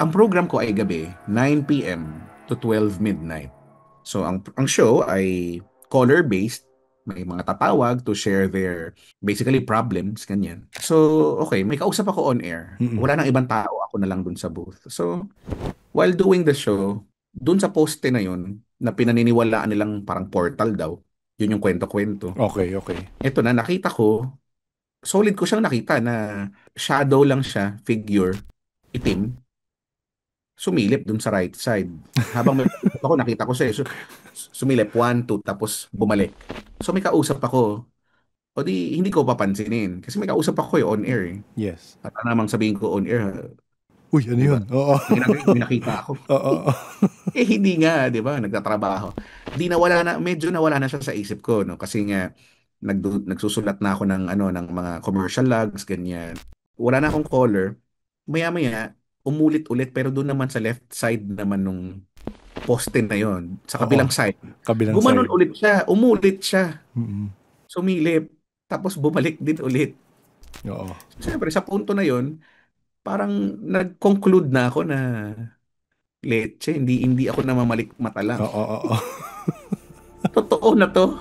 ang program ko ay gabi, 9 p.m. to 12 midnight. So ang show ay caller-based. May mga tatawag to share their basically problems, ganyan. So, okay, may kausap ako on air. Mm. Wala nang ibang tao, ako na lang dun sa booth. So, while doing the show, dun sa poste na yun, na pinaniniwalaan nilang parang portal daw, yun yung kwento-kwento. Okay, okay. Ito na, nakita ko, solid ko siyang nakita na shadow lang siya, figure, itim, sumilip dun sa right side. Habang may kausap ako, nakita ko siya. Sumilip, one, two, tapos bumalik. So may kausap ako. O di, hindi ko papansinin. Kasi may kausap ako on air eh. Yes. At ano namang sabihin ko on air, Uy, ano di ba? yun? Oo. May nakita ako. Oo. Eh, hindi nga, di ba? Nagtatrabaho. Di nawala na, medyo nawala na siya sa isip ko, no? Kasi nga, nagsusulat na ako ng, ano, ng mga commercial logs, ganyan. Wala na akong caller. Maya-maya, umulit-ulit, pero doon naman sa left side naman nung poste na yon, sa Oo. kabilang side. Kabilang Gumanon side. ulit siya, umulit siya, Mm. sumilip, tapos bumalik din ulit. Oo. Siyempre, sa punto na yon, parang nag-conclude na ako na leche, hindi ako namamalik mata lang. Oo, oo. Totoo na to.